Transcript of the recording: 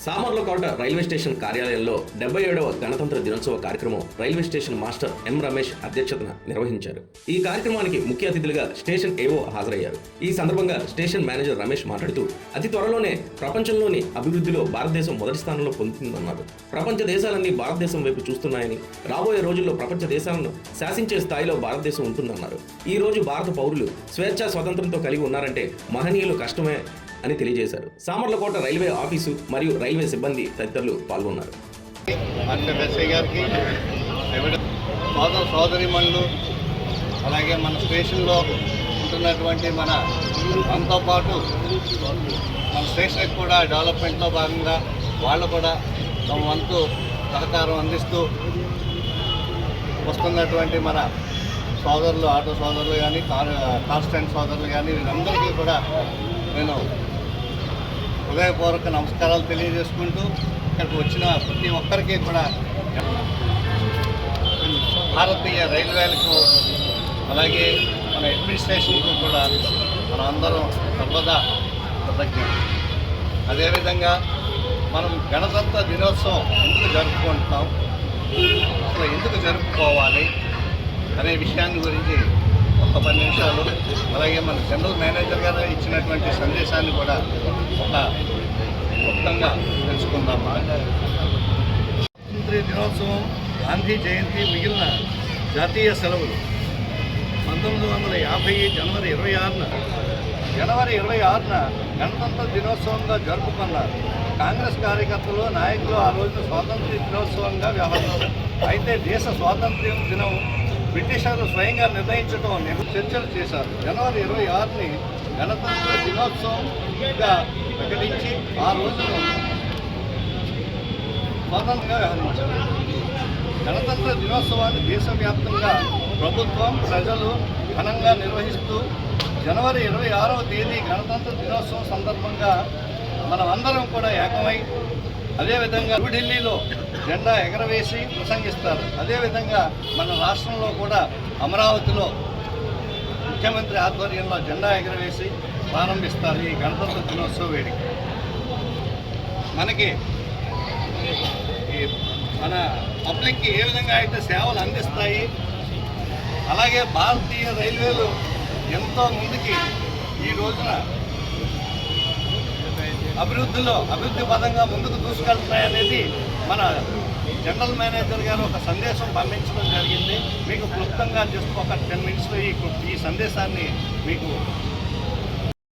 Samarlakota railway station కార్యాలయంలో 77వ గణతంత్ర దినోత్సవ కార్యక్రమం రైల్వే స్టేషన్ మాస్టర్ ఎం రమేష్ అధ్యక్షతన నిర్వహించారు. ఈ కార్యక్రమానికి ముఖ్య అతిథులుగా స్టేషన్ ఏవో హాజరయ్యారు. ఈ సందర్భంగా స్టేషన్ మేనేజర్ రమేష్ మాట్లాడుతూ అతి త్వరలోనే ప్రపంచంలోని అభివృద్ధిలో భారతదేశం మొదటి స్థానంలో పొందుతుందన్నారు. ప్రపంచ దేశాలన్నీ భారతదేశం వైపు చూస్తున్నాయని, రాబోయే రోజుల్లో ప్రపంచ దేశాలను శాసించే స్థాయిలో భారతదేశం ఉంటుందన్నారు. ఈ రోజు భారత పౌరులు స్వేచ్ఛా స్వాతంత్రంతో కలిగి ఉన్నారంటే మహనీయులు కష్టమే అని తెలియజేశారు. సామర్లకోట రైల్వే ఆఫీసు మరియు రైల్వే సిబ్బంది తదితరులు పాల్గొన్నారు. సోదరిమణులు అలాగే మన స్టేషన్లో ఉంటున్నటువంటి మనతో పాటు మన స్టేషన్కి కూడా డెవలప్మెంట్లో భాగంగా వాళ్ళు కూడా తమ వంతు సహకారం అందిస్తూ వస్తున్నటువంటి మన సోదరులు, ఆటో సోదరులు కానీ, కార్ స్టాండ్ సోదరులు కానీ, వీరందరికీ కూడా నేను హృదయపూర్వక నమస్కారాలు తెలియజేసుకుంటూ ఇక్కడికి వచ్చిన ప్రతి ఒక్కరికి కూడా భారతీయ రైల్వేలకు అలాగే మన అడ్మినిస్ట్రేషన్కు కూడా మనం అందరం సర్వదా కృతజ్ఞత. అదేవిధంగా మనం గణతంత్ర దినోత్సవం ఎందుకు జరుపుకుంటాం, అసలు ఎందుకు జరుపుకోవాలి అనే విషయాన్ని గురించి ఒక 10 నిమిషాలు, అలాగే మన జనరల్ మేనేజర్ గారు ఇచ్చినటువంటి సందేశాన్ని కూడా ఒక క్లుప్తంగా తెలుసుకుందాం. స్వాతంత్ర్య దినోత్సవం, గాంధీ జయంతి, మిగిలిన జాతీయ సెలవులు 1950 జనవరి 26న గణతంత్ర దినోత్సవంగా జరుపుకున్నారు. కాంగ్రెస్ కార్యకర్తలు, నాయకులు ఆ రోజున స్వాతంత్ర్య దినోత్సవంగా వ్యవహరించారు. అయితే దేశ స్వాతంత్ర్యం దినం బ్రిటిషర్లు స్వయంగా నిర్ణయించడం చర్చలు చేశారు. జనవరి 26ని గణతంత్ర దినోత్సవంగా ప్రకటించి ఆ రోజును స్వతంత్రంగా వ్యవహరించారు. గణతంత్ర దినోత్సవాన్ని దేశవ్యాప్తంగా ప్రభుత్వం, ప్రజలు ఘనంగా నిర్వహిస్తూ జనవరి 26వ తేదీ గణతంత్ర దినోత్సవం సందర్భంగా మనం అందరం కూడా ఏకమై అదేవిధంగా న్యూఢిల్లీలో జెండా ఎగరవేసి ప్రసంగిస్తారు. అదేవిధంగా మన రాష్ట్రంలో కూడా అమరావతిలో ముఖ్యమంత్రి ఆధ్వర్యంలో జెండా ఎగరవేసి ప్రారంభిస్తారు ఈ గణతంత్ర దినోత్సవ వేడుక. మనకి మన పబ్లిక్కి ఏ విధంగా అయితే సేవలు అందిస్తాయి, అలాగే భారతీయ రైల్వేలు ఎంతో ముందుకి ఈ రోజున అభివృద్ధి పదంగా ముందుకు దూసుకెళ్తున్నాయనేది మన జనరల్ మేనేజర్ గారు ఒక సందేశం పంపించడం జరిగింది. మీకు క్లుప్తంగా జస్ట్ ఒక 10 మినిట్స్లో ఈ సందేశాన్ని మీకు